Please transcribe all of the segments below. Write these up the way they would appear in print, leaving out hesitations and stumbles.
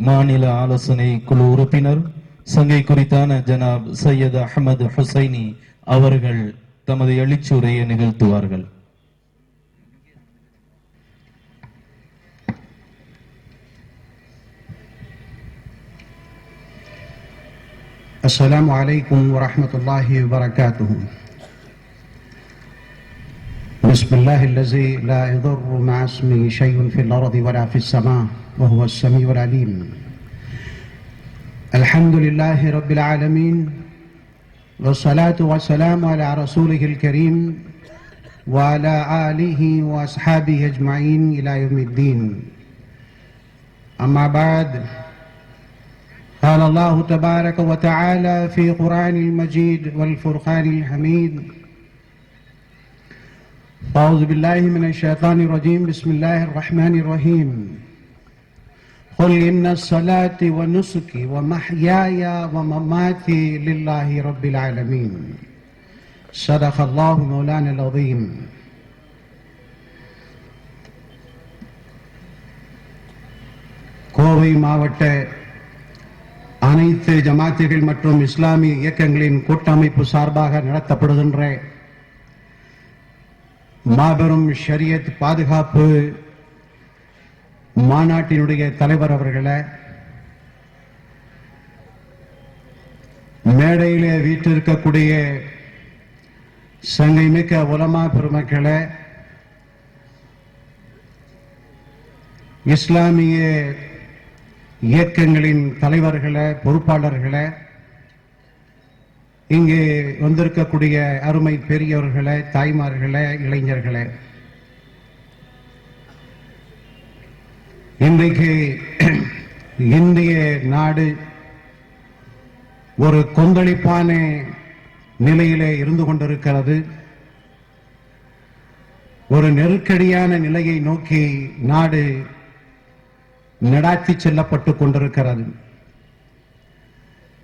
மாநில ஆலோசனை குழு உறுப்பினர் சங்கை குறித்தான ஜனாப் சையத் அஹமது ஹுசைனி அவர்கள் தமது எழுச்சியுரையை நிகழ்த்துவார்கள். السلام عليكم ورحمة الله وبركاته. بسم الله الذي لا يضر مع اسمه شيء في الأرض ولا في السماء وهو السميع العليم. الحمد لله رب العالمين والصلاة والسلام على رسوله الكريم وعلى آله وأصحابه أجمعين إلى يوم الدين. أما بعد، قال الله تبارك وتعالى في قرآن المجيد والفرقان الحميد: أعوذ بالله من الشيطان الرجيم، بسم الله الرحمن الرحيم. قل إن الصلاة ونسكي ومحياي ومماتي لله رب العالمين. صدق الله مولانا العظيم. கோவை மாவட்ட அனைத்து ஜமாத்துகள் மற்றும் இஸ்லாமிய இயக்கங்களின் கூட்டமைப்பு சார்பாக நடத்தப்படுகின்ற மாபெரும் ஷரியத் பாதுகாப்பு மாநாட்டினுடைய தலைவர் அவர்களே, மேடையிலே வீற்றிருக்கக்கூடிய சங்கை மிக்க உலமா பெருமக்களே, இஸ்லாமிய இயக்கங்களின் தலைவர்களே, பொறுப்பாளர்களே, இங்கே வந்திருக்கக்கூடிய அருமை பெரியவர்களே, தாய்மார்களே, இளைஞர்களே, இன்றைக்கு இந்திய நாடு ஒரு கொந்தளிப்பான நிலையிலே இருந்து கொண்டிருக்கிறது. ஒரு நெருக்கடியான நிலையை நோக்கி நாடு நடாத்தி செல்லப்பட்டுக் கொண்டிருக்கிறது.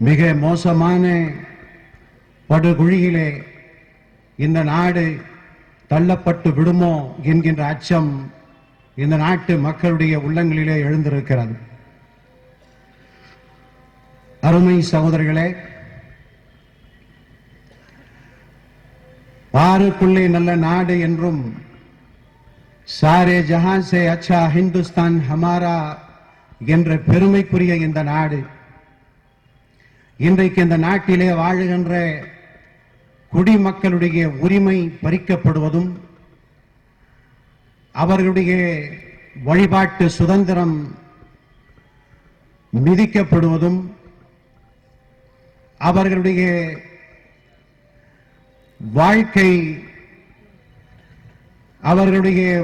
மிக மோசமான படுகுழியிலே இந்த நாடு தள்ளப்பட்டு விடுமோ என்கின்ற அச்சம் இந்த நாட்டு மக்களுடைய உள்ளங்களிலே எழுந்திருக்கிறது. அருமை சகோதரர்களே, ஆறுக்குள்ளே நல்ல நாடு என்றும் சாரே ஜஹான் சே அச்சா ஹிந்துஸ்தான் ஹமாரா என்ற பெருமைக்குரிய இந்த நாடு இன்றைக்கு இந்த நாட்டிலே வாழுகின்ற குடிமக்களுடைய உரிமை பறிக்கப்படுவதும், அவர்களுடைய வழிபாட்டு சுதந்திரம் மிதிக்கப்படுவதும், அவர்களுடைய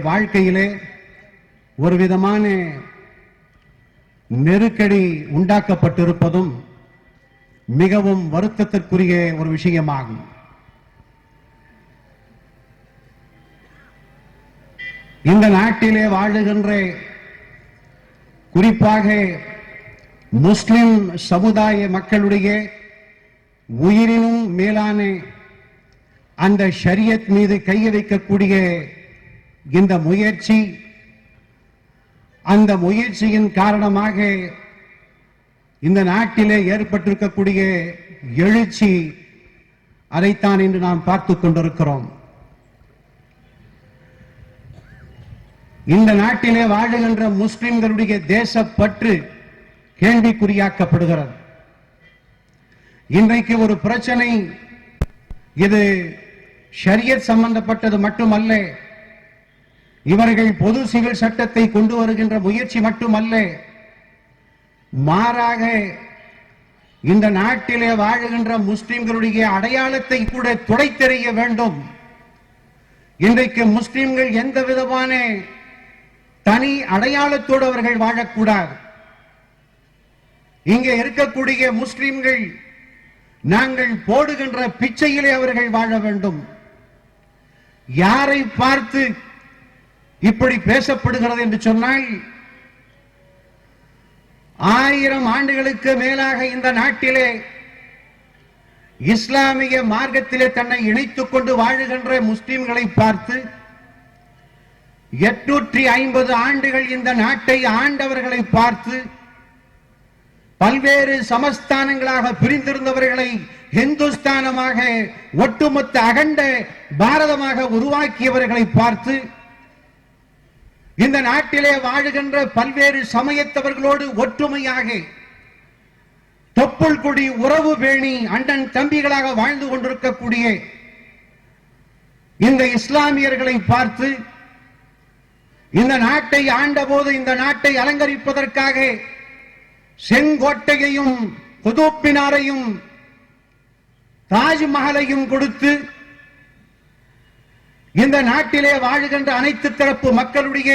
வாழ்க்கையிலே ஒரு விதமான நெருக்கடி உண்டாக்கப்பட்டிருப்பதும் மிகவும் வருத்தத்திற்குரிய ஒரு விஷயமாகும். இந்த நாட்டிலே வாழுகின்ற குறிப்பாக முஸ்லிம் சமுதாய மக்களுடைய உயிரினும் மேலான அந்த ஷரியத் மீது கைய வைக்கக்கூடிய இந்த முயற்சி, அந்த முயற்சியின் காரணமாக இந்த நாட்டிலே ஏற்பட்டிருக்கக்கூடிய எழுச்சி, அதைத்தான் இன்று நாம் பார்த்துக் கொண்டிருக்கிறோம். இந்த நாட்டிலே வாழுகின்ற முஸ்லிம்களுடைய தேசப்பற்று கேள்விக்குறியாக்கப்படுகிறது. இன்றைக்கு ஒரு பிரச்சனை, இது ஷரியத் சம்பந்தப்பட்டது மட்டுமல்ல, இவர்கள் பொது சிவில் சட்டத்தை கொண்டு வருகின்ற முயற்சி மட்டுமல்ல, மாறாக இந்த நாட்டிலே வாழுகின்ற முஸ்லிம்களுடைய அடையாளத்தை கூட துடைத்தெறிய வேண்டும். இன்றைக்கு முஸ்லிம்கள் எந்த விதமான தனி அடையாளத்தோடு அவர்கள் வாழக்கூடாது. இங்கே இருக்கக்கூடிய முஸ்லிம்கள் நாங்கள் போடுகின்ற பிச்சையிலே அவர்கள் வாழ வேண்டும். யாரை பார்த்து இப்படி பேசப்படுகிறது என்று சொன்னால், 1000 ஆண்டுகளுக்கு மேலாக இந்த நாட்டிலே இஸ்லாமிய மார்க்கத்திலே தன்னை இணைத்துக் கொண்டு வாழுகின்ற முஸ்லிம்களை பார்த்து 850 ஆண்டுகள் இந்த நாட்டை ஆண்டவர்களை பார்த்து பல்வேறு சமஸ்தானங்களாக பிரிந்திருந்தவர்களை இந்துஸ்தானமாக ஒட்டுமொத்த அகண்ட பாரதமாக உருவாக்கியவர்களை பார்த்து இந்த நாட்டிலே வாழுகின்ற பல்வேறு சமயத்தவர்களோடு ஒற்றுமையாக தொப்புள் கொடி உறவு பேணி அண்ணன் தம்பிகளாக வாழ்ந்து கொண்டிருக்கக்கூடிய இந்த இஸ்லாமியர்களை பார்த்து இந்த நாட்டை ஆண்டபோது இந்த நாட்டை அலங்கரிப்பதற்காக செங்கோட்டையையும் குதுப்பினாரையும் தாஜ்மஹலையும் கொடுத்து இந்த நாட்டிலே வாழுகின்ற அனைத்து தரப்பு மக்களுடைய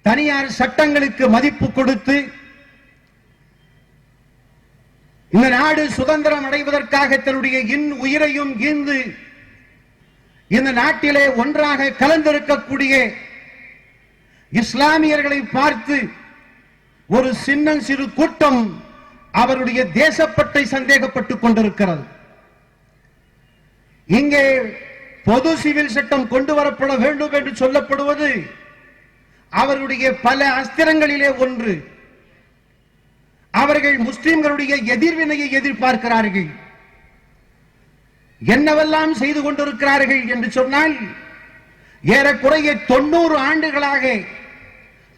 தனியார் சட்டங்களுக்கு மதிப்பு கொடுத்து இந்த நாடு சுதந்திரம் அடைவதற்காக தன்னுடைய உயிரையும் ஈந்து இந்த நாட்டிலே ஒன்றாக கலந்திருக்கக்கூடிய இஸ்லாமியர்களை பார்த்து ஒரு சிறு கூட்டம் அவருடைய தேசப்பட்டை சந்தேகப்பட்டுக் கொண்டிருக்கிறது. இங்கே பொது சிவில் சட்டம் கொண்டு வரப்பட வேண்டும் என்று சொல்லப்படுவது அவருடைய பல அஸ்திரங்களிலே ஒன்று. அவர்கள் முஸ்லிம்களுடைய எதிர்வினையை எதிர்பார்க்கிறார்கள். என்னவெல்லாம் செய்து கொண்டிருக்கிறார்கள் என்று சொன்னால், ஏறக்குறைய 90 ஆண்டுகளாக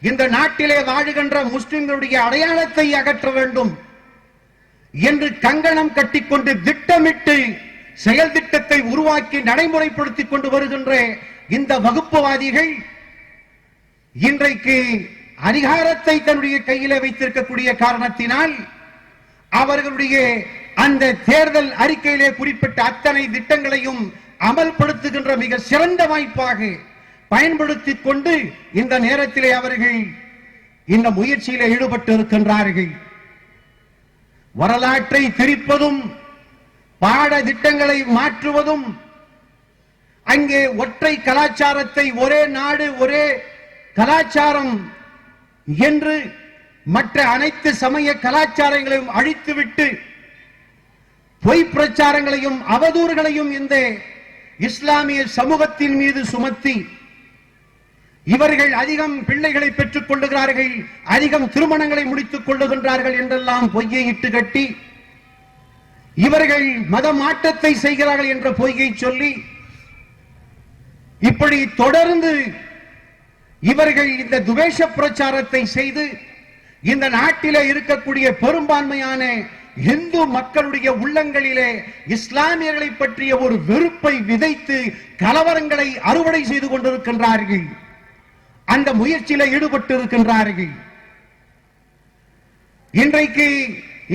இந்த நாட்டிலே வாழுகின்ற முஸ்லிம்களுடைய அடையாளத்தை அகற்ற வேண்டும் என்று கங்கணம் கட்டிக்கொண்டு திட்டமிட்டு செயல் திட்டத்தை உருவாக்கி நடைமுறைப்படுத்திக் கொண்டு வருகின்ற இந்த வகுப்புவாதிகள் இன்றைக்கு அதிகாரத்தை தன்னுடைய கையிலே வைத்திருக்கக்கூடிய காரணத்தினால் அவர்களுடைய அந்த தேர்தல் அறிக்கையிலே குறிப்பிட்ட அத்தனை திட்டங்களையும் அமல்படுத்துகின்ற மிக சிறந்த வாய்ப்பாக பயன்படுத்திக் கொண்டு இந்த நேரத்திலே அவர்கள் இந்த முயற்சியிலே ஈடுபட்டு இருக்கின்றார்கள். வரலாற்றை திரிப்பதும் பாட திட்டங்களை மாற்றுவதும், அங்கே ஒற்றை கலாச்சாரத்தை ஒரே நாடு ஒரே கலாச்சாரம் என்று மற்ற அனைத்து சமய கலாச்சாரங்களையும் அழித்துவிட்டு பொய் பிரச்சாரங்களையும் அவதூறுகளையும் இந்த இஸ்லாமிய சமூகத்தின் மீது சுமத்தி இவர்கள் அதிகம் பிள்ளைகளை பெற்றுக் கொள்ளுகிறார்கள், அதிகம் திருமணங்களை முடித்துக் கொள்ளுகின்றார்கள் என்றெல்லாம் பொய்யை இட்டு கட்டி இவர்கள் மத மாற்றத்தை செய்கிறார்கள் என்ற பொய்யை சொல்லி இப்படி தொடர்ந்து இவர்கள் இந்த துவேஷ பிரச்சாரத்தை செய்து இந்த நாட்டிலே இருக்கக்கூடிய பெரும்பான்மையான இந்து மக்களுடைய உள்ளங்களிலே இஸ்லாமியர்களை பற்றிய ஒரு வெறுப்பை விதைத்து கலவரங்களை அறுவடை செய்து கொண்டிருக்கின்றார்கள். அந்த முயற்சியில ஈடுபட்டு இருக்கின்றார்கள். இன்றைக்கு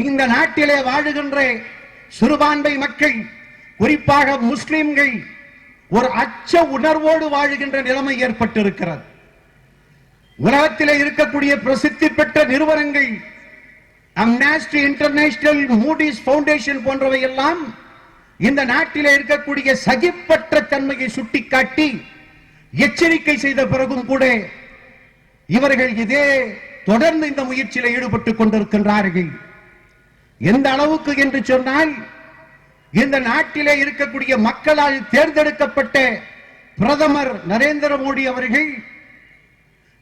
இந்த நாட்டிலே வாழுகின்ற சிறுபான்மை மக்கள், குறிப்பாக முஸ்லிம்கள், ஒரு அச்ச உணர்வோடு வாழுகின்ற நிலைமை ஏற்பட்டிருக்கிறது. உலகத்திலே இருக்கக்கூடிய பிரசித்தி பெற்ற நிறுவனங்கள் அம்னஸ்டி இன்டர்நேஷனல், மூடிஸ் ஃபவுண்டேஷன் போன்றவை எல்லாம் இந்த நாட்டிலே இருக்கக்கூடிய சகிப்பற்ற தன்மையை சுட்டிக்காட்டி எச்சரிக்கை செய்த பிறகும் கூட இவர்கள் இதே தொடர்ந்து இந்த முயற்சியில் ஈடுபட்டுக் கொண்டிருக்கின்றார்கள். எந்த அளவுக்கு என்று சொன்னால், இந்த நாட்டிலே இருக்கக்கூடிய மக்களால் தேர்ந்தெடுக்கப்பட்ட பிரதமர் நரேந்திர மோடி அவர்கள்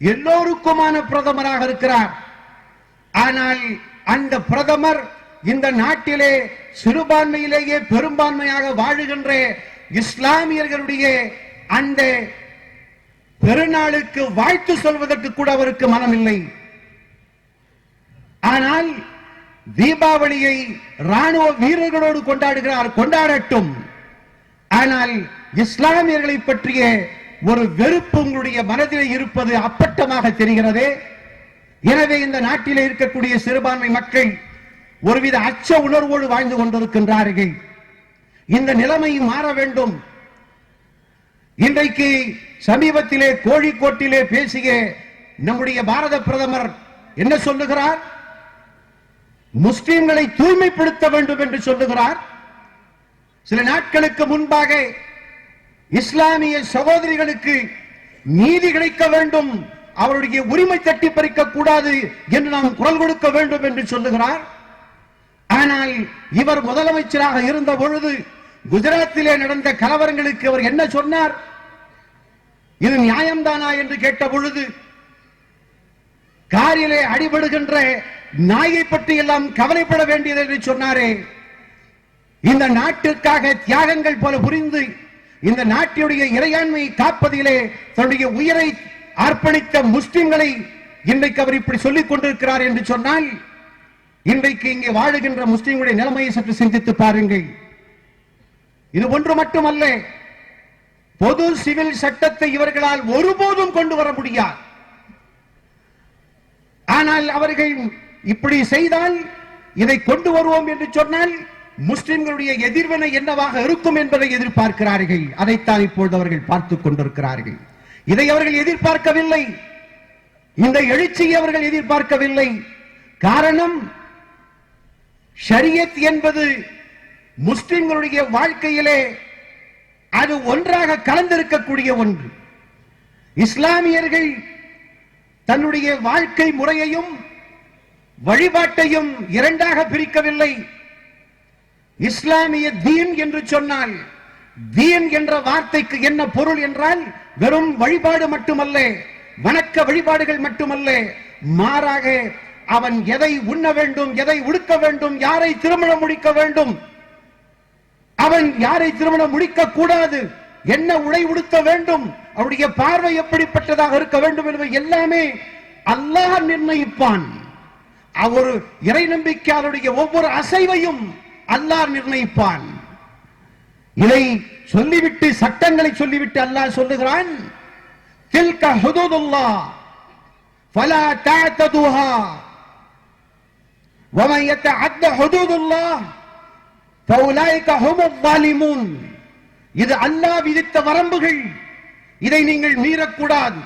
எல்லோருக்குமான பிரதமராக இருக்கிறார். ஆனால் அந்த பிரதமர் இந்த நாட்டிலே சிறுபான்மையிலேயே பெரும்பான்மையாக வாழுகின்ற இஸ்லாமியர்களுடைய அந்த பெருநாளுக்கு வாழ்த்து சொல்வதற்கு கூட அவருக்கு மனமில்லை. ஆனால் தீபாவளியை ராணுவ வீரர்களோடு கொண்டாடுகிறார், கொண்டாடட்டும். ஆனால் இஸ்லாமியர்களை பற்றிய ஒரு வெறுப்பு உங்களுடைய மனதிலே இருப்பது அப்பட்டமாக தெரிகிறது. எனவே இந்த நாட்டிலே இருக்கக்கூடிய சிறுபான்மை மக்கள் ஒருவித அச்ச உணர்வோடு வாழ்ந்து கொண்டிருக்கின்றார்கள். இந்த நிலைமை மாற வேண்டும். இன்றைக்கு சமீபத்திலே கோழிக்கோட்டிலே பேசிய நம்முடைய பாரத பிரதமர் என்ன சொல்லுகிறார்? முஸ்லிம்களை தூய்மைப்படுத்த வேண்டும் என்று சொல்லுகிறார். சில நாட்களுக்கு முன்பாக இஸ்லாமிய சகோதரிகளுக்கு நீதி கிடைக்க வேண்டும், அவருடைய உரிமை தட்டி பறிக்க கூடாது என்று நாம் குரல் கொடுக்க வேண்டும் என்று சொல்லுகிறார். ஆனால் இவர் முதலமைச்சராக இருந்த பொழுது குஜராத்திலே நடந்த கலவரங்களுக்கு அவர் என்ன சொன்னார்? இது நியாயம்தானா என்று கேட்ட பொழுது, காரிலே அடிபடுகின்ற நாயை பற்றி எல்லாம் கவலைப்பட வேண்டியது என்று சொன்னாரே, இந்த நாட்டிற்காக தியாகங்கள் போல புரிந்து இந்த நாட்டினுடைய இறையாண்மையை காப்பதிலே தன்னுடைய உயிரை அர்ப்பணித்த முஸ்லிம்களை இன்றைக்கு அவர் இப்படி சொல்லிக் கொண்டிருக்கிறார் என்று சொன்னால், இன்றைக்கு இங்கே வாழுகின்ற முஸ்லிம்களுடைய நிலைமையை சற்று சிந்தித்து பாருங்கள். இது ஒன்று மட்டுமல்ல, பொது சிவில் சட்டத்தை இவர்களால் ஒருபோதும் கொண்டு வர முடியாது. ஆனால் அவர்கள் இப்படி செய்தால், இதை கொண்டு வருவோம் என்று சொன்னால் முஸ்லிம்களுடைய எதிர்வினை என்னவாக இருக்கும் என்பதை எதிர்பார்க்கிறார்கள். அதைத்தான் இப்பொழுது அவர்கள் பார்த்துக் கொண்டிருக்கிறார்கள். இதை அவர்கள் எதிர்பார்க்கவில்லை, இந்த எழுச்சியை அவர்கள் எதிர்பார்க்கவில்லை. காரணம், ஷரியத் என்பது முஸ்லிம்களுடைய வாழ்க்கையிலே அது ஒன்றாக கலந்திருக்கக்கூடிய ஒன்று. இஸ்லாமியர்கள் தன்னுடைய வாழ்க்கை முறையையும் வழிபாட்டையும் இரண்டாக பிரிக்கவில்லை. இஸ்லாமிய தீன் என்று சொன்னால், தீன் என்ற வார்த்தைக்கு என்ன பொருள் என்றால், வெறும் வழிபாடு மட்டுமல்ல, வணக்க வழிபாடுகள் மட்டுமல்ல, மாறாக அவன் எதை உண்ண வேண்டும், எதை உடுக்க வேண்டும், யாரை திருமணம் முடிக்க வேண்டும், அவன் யாரை திருமணம் முடிக்க கூடாது, என்ன உடை உடுத்த வேண்டும், அவருடைய பார்வை எப்படிப்பட்டதாக இருக்க வேண்டும் என்பதை எல்லாமே அல்லாஹ் நிர்ணயிப்பான். ஒரு இறை நம்பிக்கையாளருடைய ஒவ்வொரு அசைவையும் அல்லாஹ் நிர்ணயிப்பான். இதை சொல்லிவிட்டு, சட்டங்களை சொல்லிவிட்டு அல்லாஹ் சொல்லுகிறான், தில்க ஹுதூதுல்லாஹ் ஃபலா தஅததுஹா வமன் யதஅத்த ஹுதூதுல்லாஹ் ஃபஉலைக ஹுமுல் ஸாலிமூன். இது அல்லாஹ் விதித்த வரம்புகள், இதை நீங்கள் மீறக்கூடாது.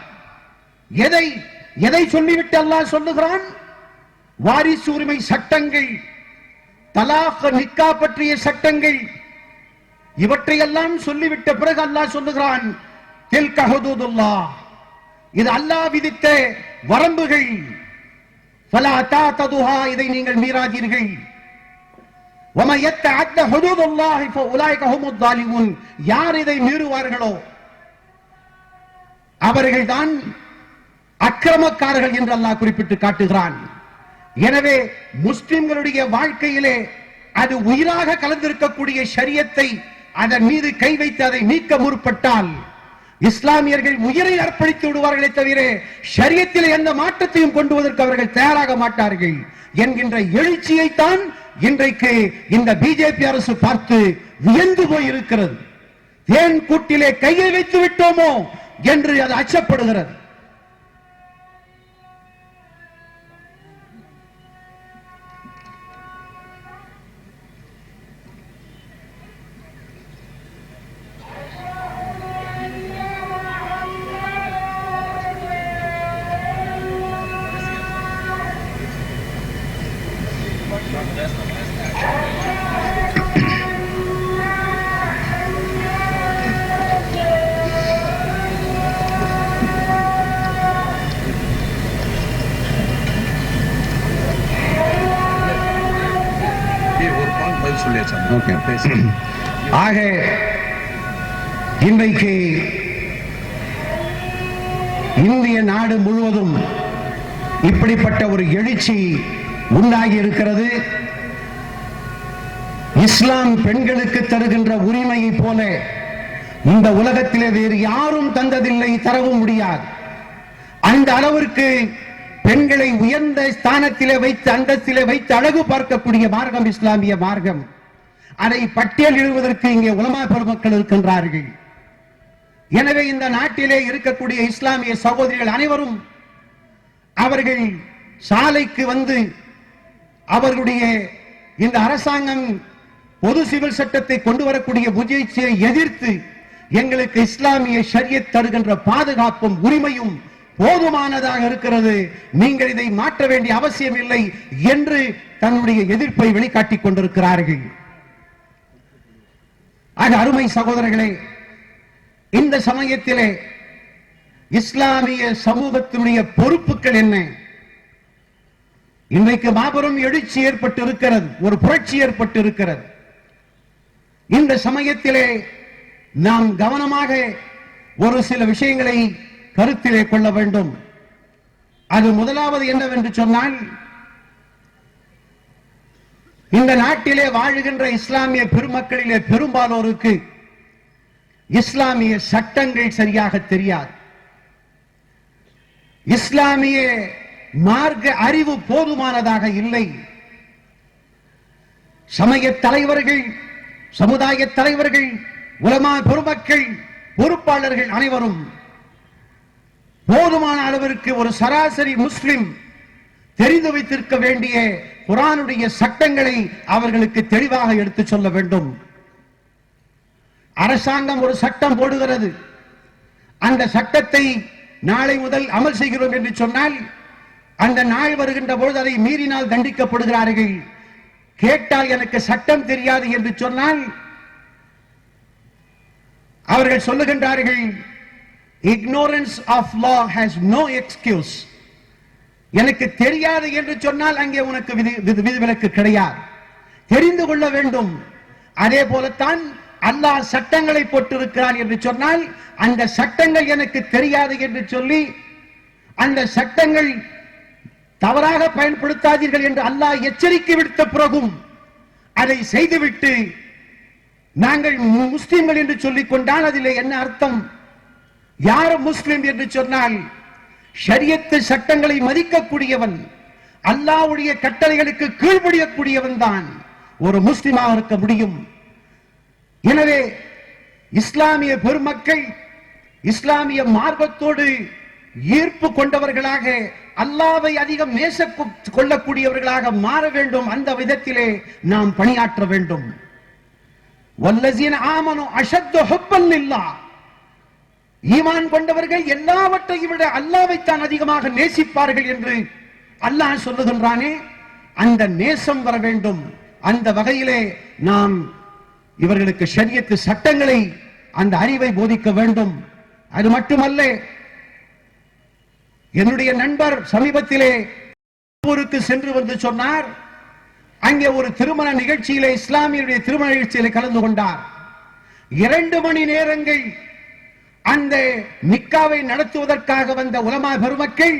எதை சொல்லிவிட்டு அல்லாஹ் சொல்லுகிறான்? வாரிசு உரிமை சட்டங்கள், தலாக் நிக்கா பற்றிய சட்டங்கள், இவற்றையெல்லாம் சொல்லிவிட்ட பிறகு அல்லாஹ் சொல்லுகிறான், தில்க ஹுதூதுல்லாஹ், இது அல்லாஹ் விதித்த வரம்புகள், ஃபலா தஅததுஹா, இதை நீங்கள் மீறாதீர்கள். வமன் யத்தஅத்த ஹுதூதுல்லாஹ் ஃபஉலைக ஹுமுல் ஸாலிமூன், யார் இதை மீறுவார்களோ அவர்கள்தான் அக்கிரமக்காரர்கள் என்று அல்லாஹ் குறிப்பிட்டு காட்டுகிறான். எனவே முஸ்லிம்களுடைய வாழ்க்கையிலே அது உயிராக கலந்திருக்கக்கூடிய ஷரியத்தை அதன் மீது கை வைத்து அதை நீக்க முற்பட்டால் இஸ்லாமியர்கள் உயிரை அர்ப்பணித்து விடுவார்களே தவிர ஷரியத்தில் எந்த மாற்றத்தையும் கொண்டு வருவதற்கு அவர்கள் தயாராக மாட்டார்கள் என்கின்ற எழுச்சியைத்தான் இன்றைக்கு இந்த பிஜேபி அரசு பார்த்து வியந்து போயிருக்கிறது. தேன் கூட்டிலே கையை வைத்து விட்டோமோ என்று அது அச்சப்படுகிறது. ஆக இன்றைக்கு இந்திய நாடு முழுவதும் இப்படிப்பட்ட ஒரு எழுச்சி உண்டாகி இருக்கிறது. இஸ்லாம் பெண்களுக்கு தருகின்ற உரிமையை போல இந்த உலகத்திலே வேறு யாரும் தந்ததில்லை, தரவும் முடியாது. அந்த அளவிற்கு பெண்களை உயர்ந்த ஸ்தானத்திலே வைத்து, அந்தஸ்திலே வைத்து அழகு பார்க்கக்கூடிய மார்க்கம் இஸ்லாமிய மார்க்கம். அதை பட்டியலிடுவதற்கு இங்கே உலமா பெருமக்கள் இருக்கின்றார்கள். எனவே இந்த நாட்டிலே இருக்கக்கூடிய இஸ்லாமிய சகோதரிகள் அனைவரும் அவர்கள் சாலைக்கு வந்து அவர்களுடைய இந்த அரசாங்கம் பொது சிவில் சட்டத்தை கொண்டு வரக்கூடிய முயற்சியை எதிர்த்து எங்களுக்கு இஸ்லாமிய ஷரியத் தருகின்ற பாதுகாப்பும் உரிமையும் போதுமானதாக இருக்கிறது, நீங்கள் இதை மாற்ற வேண்டிய அவசியம் இல்லை என்று தன்னுடைய எதிர்ப்பை வெளிக்காட்டிக் கொண்டிருக்கிறார்கள். ஆக அருமை சகோதரர்களே, இந்த சமயத்திலே இஸ்லாமிய சமூகத்தினுடைய பொறுப்புகள் என்ன? இன்றைக்கு மாபெரும் எழுச்சி ஏற்பட்டு இருக்கிறது, ஒரு புரட்சி ஏற்பட்டு இருக்கிறது. இந்த சமயத்திலே நாம் கவனமாக ஒரு சில விஷயங்களை கருத்திலே கொள்ள வேண்டும். அது முதலாவது என்னவென்று சொன்னால், இந்த நாட்டிலே வாழுகின்ற இஸ்லாமிய பெருமக்களிலே பெரும்பாலோருக்கு இஸ்லாமிய சட்டங்கள் சரியாக தெரியாது. இஸ்லாமிய மார்க்க அறிவு போதுமானதாக இல்லை. சமய தலைவர்கள், சமுதாய தலைவர்கள், உலமா பெருமக்கள், பொறுப்பாளர்கள் அனைவரும் போதுமான அளவிற்கு ஒரு சராசரி முஸ்லிம் தெரிந்து வைத்திருக்க வேண்டிய குர்ஆனுடைய சட்டங்களை அவர்களுக்கு தெளிவாக எடுத்துச் சொல்ல வேண்டும். அரசாங்கம் ஒரு சட்டம் போடுகிறது, அந்த சட்டத்தை நாளை முதல் அமல் செய்கிறோம் என்று சொன்னால் அந்த நாள் வருகின்ற பொழுது அதை மீறினால் தண்டிக்கப்படுகிறார்கள். கேட்டால் எனக்கு சட்டம் தெரியாது என்று சொன்னால் அவர்கள் சொல்லுகின்றார்கள், ignorance of law has no excuse. எனக்கு தெரியாது என்று சொன்னால் அங்கே உனக்கு விதிவிலக்கு கிடையாது, தெரிந்து கொள்ள வேண்டும். அதே போலத்தான் அல்லாஹ் சட்டங்களை போட்டிருக்கிறான் என்று சொன்னால் அந்த சட்டங்கள் எனக்கு தெரியாது என்று சொல்லி அந்த சட்டங்கள் தவறாக பயன்படுத்தாதீர்கள் என்று அல்லாஹ் எச்சரிக்கை விடுத்த பிறகும் அதை செய்துவிட்டு நாங்கள் முஸ்லிம்கள் என்று சொல்லிக் கொண்டால் அதிலே என்ன அர்த்தம்? யார் முஸ்லிம் என்று சொன்னால் ஷரியத்து சட்டங்களை மதிக்கக்கூடியவன், அல்லாஹ்வுடைய கட்டளைகளுக்கு கீழ்ப்படியக்கூடியவன் தான் ஒரு முஸ்லிமாக இருக்க முடியும். எனவே இஸ்லாமிய பெருமக்கள் இஸ்லாமிய மார்க்கத்தோடு ஈர்ப்பு கொண்டவர்களாக, அல்லாஹ்வை அதிகம் நேச கொள்ளக்கூடியவர்களாக மாற வேண்டும். அந்த விதத்திலே நாம் பணியாற்ற வேண்டும். வல்லஸீன ஆமனு அஷத்து ஹுப்பன் லில்லாஹ், ஈமான் கொண்டவர்கள் எல்லாவற்றையும் விட அல்லாஹ்வை தான் அதிகமாக நேசிப்பார்கள் என்று அல்லாஹ் சொல்லுகின்றானே, அந்த நேசம் வர வேண்டும். அந்த வகையிலே நாம் இவர்களுக்கு ஷரியத்து சட்டங்களை, அந்த அறிவை போதிக்க வேண்டும். அது மட்டுமல்ல, என்னுடைய நண்பர் சமீபத்திலே ஊருக்கு சென்று வந்து சொன்னார், அங்கே ஒரு திருமண நிகழ்ச்சியிலே, இஸ்லாமியருடைய திருமண நிகழ்ச்சியிலே கலந்து கொண்டார். 2 மணி நேரங்கள் அந்த நிக்காவை நடத்துவதற்காக வந்த உலமா பெருமக்கள்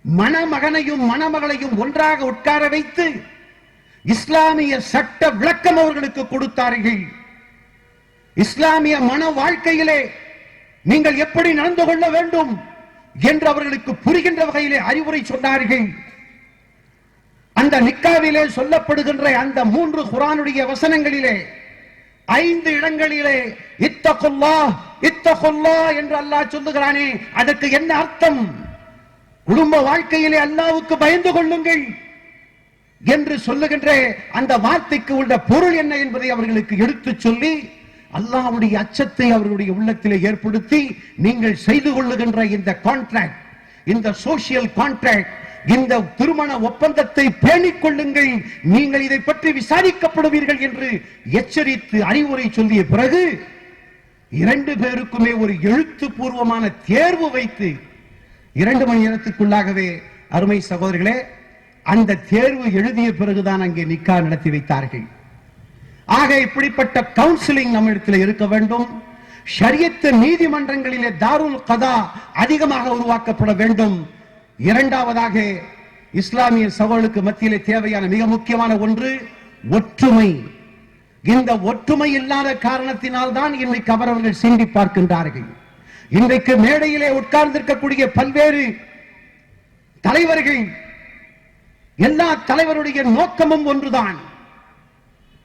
மணமகனையும் மணமகளையும் ஒன்றாக உட்கார வைத்து இஸ்லாமிய சட்ட விளக்கம் அவர்களுக்கு கொடுத்தார்கள். இஸ்லாமிய மன வாழ்க்கையிலே நீங்கள் எப்படி நடந்து கொள்ள வேண்டும் என்று அவர்களுக்கு புரிகின்ற வகையிலே அறிவுரை சொன்னார்கள். அந்த நிக்காவிலே சொல்லப்படுகின்ற அந்த 3 குர்ஆனுடைய வசனங்களிலே 5 இடங்களிலே இத்தகுல்லாஹ் இத்தகுல்லாஹ் என்று அல்லாஹ் சொல்லுகிறானே, அதற்கு என்ன அர்த்தம்? குடும்ப வாழ்க்கையிலே அல்லாஹ்வுக்கு பயந்து கொள்ளுங்கள் என்று சொல்லுகின்ற அந்த வார்த்தைக்கு உள்ள பொருள் என்ன என்பதை அவர்களுக்கு எடுத்துச் சொல்லி அல்லாஹ்வுடைய அச்சத்தை அவர்களுடைய உள்ளத்திலே ஏற்படுத்தி, நீங்கள் செய்து கொள்ளுகின்ற இந்த கான்ட்ராக்ட், இந்த சோசியல் கான்ட்ராக்ட், இந்த திருமண ஒப்பந்தத்தை பேணிக் கொள்ளுங்கள், நீங்கள் இதை பற்றி விசாரிக்கப்படுவீர்கள் என்று எச்சரித்து அறிவுரை சொல்லிய பிறகு 2 பேருக்குமே ஒரு எழுத்துப்பூர்வமான தேர்வு வைத்து 2 மணி நேரத்துக்குள்ளாகவே, அருமை சகோதரர்களே, அந்த தேர்வு எழுதிய பிறகுதான் அங்கே நிக்கா நடத்தி வைத்தார்கள். ஆக இப்படிப்பட்ட கவுன்சிலிங் நம்ம இடத்தில் இருக்க வேண்டும். ஷரியத்து நீதிமன்றங்களிலே தாருல் கதா அதிகமாக உருவாக்கப்பட வேண்டும். இரண்டாவதாக, இஸ்லாமிய சகோதரர்களுக்கு மத்தியிலே தேவையான மிக முக்கியமான ஒன்று ஒற்றுமை. இந்த ஒற்றுமை இல்லாத காரணத்தினால் தான் இன்றைக்கு அவரவர்கள் சிந்தி பார்க்கின்றார்கள். இன்றைக்கு மேடையிலே உட்கார்ந்திருக்கக்கூடிய பல்வேறு தலைவர்கள், எல்லா தலைவருடைய நோக்கமும் ஒன்றுதான்,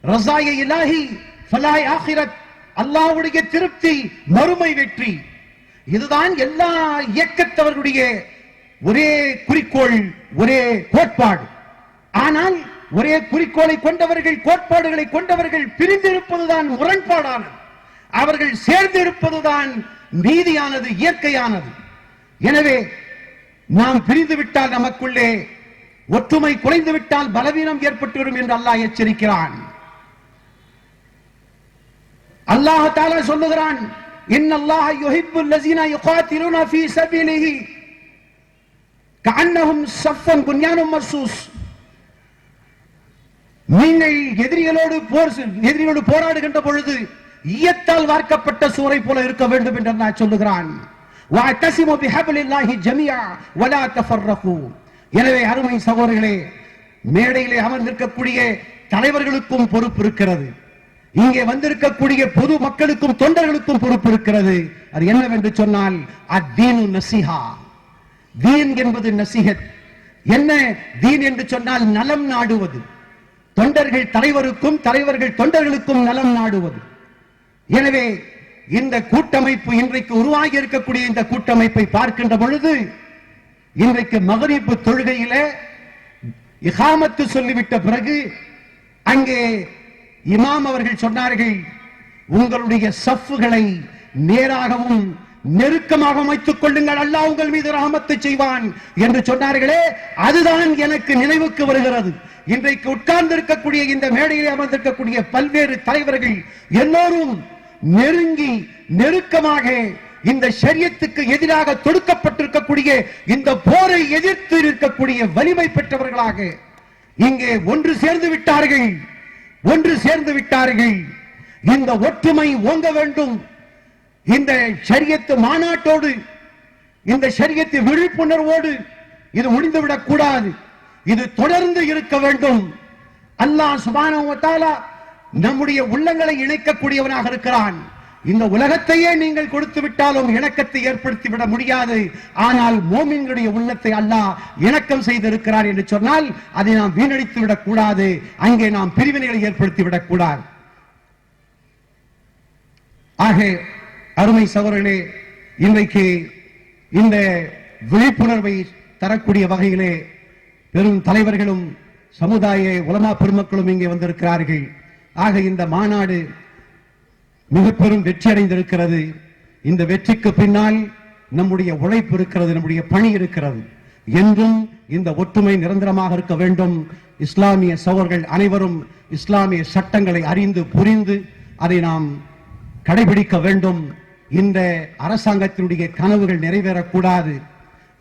ரஸாய இலாஹி ஃபலாஹ் ஆகிரத், அல்லாஹ்வுடைய திருப்தி, மறுமை வெற்றி. இதுதான் எல்லா இயக்கத்தவர்களுடைய ஒரே குறிக்கோள், ஒரே கோட்பாடு. ஆனால் ஒரே குறிக்கோளை கொண்டவர்கள், கோட்பாடுகளை கொண்டவர்கள் பிரிந்திருப்பதுதான் முரண்பாடானது. அவர்கள் சேர்ந்திருப்பதுதான் நீதியானது, இயற்கையானது. எனவே நாம் பிரிந்து விட்டால், நமக்குள்ளே ஒற்றுமை குறைந்து விட்டால் பலவீனம் ஏற்பட்டுவிடும் என்று அல்லாஹ் எச்சரிக்கிறான். அல்லாஹ் தஆலா சொல்லுகிறான், இன்னல்லாஹ யுஹிப்புல் லஸீனா யுகாத்திலூன ஃபீ ஸபீலிஹி கஅன்னஹும் ஸஃபன் புன்யானும் மர்சூஸ். நீங்கள் எதிரிகளோடு போராடுகின்ற பொழுது ஈயத்தால் வார்க்கப்பட்ட சூரை போல இருக்க வேண்டும் என்று அல்லாஹ் சொல்லுகிறான். வஅதஸிமு பிஹப்லில்லாஹி ஜமீஆ வலா தஃபர்ரகு. எனவே அருமை சகோதரர்களே, மேடையிலே அமர்ந்திருக்கக்கூடிய தலைவர்களுக்கும் பொறுப்பு இருக்கிறது. இங்கே வந்திருக்கக்கூடிய பொது மக்களுக்கும் தொண்டர்களுக்கும் பொறுப்பு இருக்கிறது. அது என்னவென்று சொன்னால் அத்தீனு நசிஹா. தீன் என்பது நசிஹத். என்ன தீன் என்று சொன்னால் நலம் நாடுவது. தொண்டர்கள் தலைவருக்கும் தலைவர்கள் தொண்டர்களுக்கும் நலம் நாடுவது. எனவே இந்த கூட்டமைப்பு இன்றைக்கு உருவாகி இருக்கக்கூடிய இந்த கூட்டமைப்பை பார்க்கின்ற பொழுது இன்றைக்கு மகரிப்பு தொழுகையிலே இகாமத்து சொல்லிவிட்ட பிறகு அங்கே இமாம் அவர்கள் சொன்னார்கள், உங்களுடைய சஃப்புகளை நேராகவும் நெருக்கமாக வைத்துக் கொள்ளுங்கள், அல்லாஹ் உங்கள் மீது ரஹமத்து செய்வான் என்று சொன்னார்களே, அதுதான் எனக்கு நினைவுக்கு வருகிறது. இன்றைக்கு உட்கார்ந்து இருக்கக்கூடிய இந்த மேடையில் அமர்ந்திருக்கக்கூடிய பல்வேறு தலைவர்கள் எல்லோரும் நெருங்கி நெருக்கமாக இந்த ஷரியத்துக்கு எதிராக தொடுக்கப்பட்டிருக்கக்கூடிய இந்த போரை எதிர்த்து இருக்கக்கூடிய வலிமை பெற்றவர்களாக இங்கே ஒன்று சேர்ந்து விட்டார்கள். இந்த ஒற்றுமை ஓங்க வேண்டும். இந்த ஷரியத்து மாநாட்டோடு, இந்த ஷரியத்து விழிப்புணர்வோடு இது முடிந்துவிடக் கூடாது. இது தொடர்ந்து இருக்க வேண்டும். அல்லாஹ் சுப்ஹானஹு வ தஆலா நம்முடைய உள்ளங்களை இணைக்கக்கூடியவனாக இருக்கிறான். இந்த உலகத்தையே நீங்கள் கொடுத்து விட்டாலும் இணக்கத்தை ஏற்படுத்தி விட முடியாது. ஆனால் மோமின்களுடைய உள்ளத்தை அல்லாஹ் இணக்கம் செய்திருக்கிறார் என்று சொன்னால் அதை நாம் வீணடித்து விடக் கூடாது. அங்கே நாம் பிரிவினைகளை ஏற்படுத்தி விடக் கூடாது. ஆக அருமை சகோதரர்களே, இன்றைக்கு இந்த விழிப்புணர்வை தரக்கூடிய வகையிலே பெரும் தலைவர்களும் சமுதாய உலமா பெருமக்களும் இங்கே வந்திருக்கிறார்கள். ஆக இந்த மாநாடு மிக பெரும் வெற்றி அடைந்திருக்கிறது. இந்த வெற்றிக்கு பின்னால் நம்முடைய உழைப்பு இருக்கிறது, நம்முடைய பணி இருக்கிறது. என்றும் இந்த ஒற்றுமை நிரந்தரமாக இருக்க வேண்டும். இஸ்லாமிய சகோதரர்கள் அனைவரும் இஸ்லாமிய சட்டங்களை அறிந்து புரிந்து அதை நாம் கடைபிடிக்க வேண்டும். இந்த அரசாங்கத்தினுடைய கனவுகள் நிறைவேறக்கூடாது.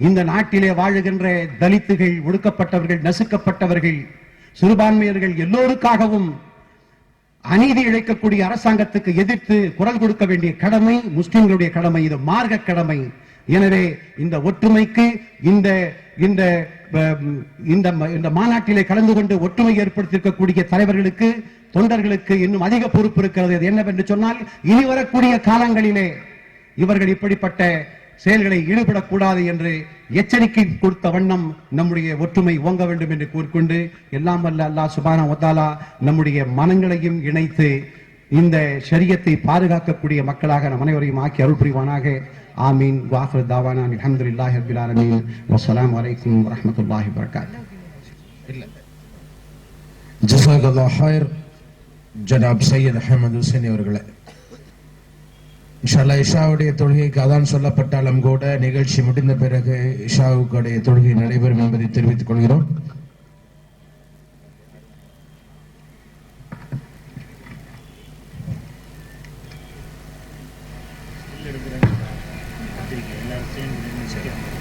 இந்த நாட்டிலே வாழுகின்ற தலித்துகள், ஒடுக்கப்பட்டவர்கள், நசுக்கப்பட்டவர்கள், சிறுபான்மையர்கள் எல்லோருக்காகவும் அநீதி இழைக்கக்கூடிய அரசாங்கத்துக்கு எதிர்த்து குரல் கொடுக்க வேண்டிய கடமை முஸ்லிம்களுடைய கடமை. இது மார்க்க கடமை. எனவே இந்த ஒற்றுமைக்கு இந்த இந்த இந்த மாநாட்டிலே கலந்து கொண்டு ஒற்றுமை ஏற்படுத்தியிருக்கக்கூடிய தலைவர்களுக்கு, தொண்டர்களுக்கு இன்னும் அதிக பொறுப்பு இருக்கிறது. அது என்னவென்று சொன்னால், இனி வரக்கூடிய காலங்களிலே இவர்கள் இப்படிப்பட்ட செயல்களை ஈடுபடக்கூடாது என்று எச்சரிக்கை கொடுத்த வண்ணம் நம்முடைய ஒற்றுமை ஓங்க வேண்டும் என்று கூறிக்கொண்டு, எல்லாம் வல்ல அல்லாஹ் சுப்ஹானஹு வ தஆலா நம்முடைய மனங்களையும் இணைத்து இந்த ஷரியத்தை பாதுகாக்கக்கூடிய மக்களாக நம் அனைவரையும் ஆக்கி அருள் புரிவானாக. ஆமீன். வாஹிரு தாவானா அல்ஹம்துலில்லாஹி ரப்பில் ஆலமீன். வஸ்ஸலாமு அலைக்கும் வரஹ்மத்துல்லாஹி வபரகாத்துஹு. ஜஸாகல்லாஹு ஹைர். ஜனாப் சையத் அஹமது ஹுசைனி அவர்களே, இன்ஷால்லா இஷாவுடைய தொழுகைக்கு அதான் சொல்லப்பட்டாலும் கூட நிகழ்ச்சி முடிந்த பிறகு இஷாவுடைய தொழுகை நடைபெறும் என்பதை தெரிவித்துக் கொள்கிறோம்.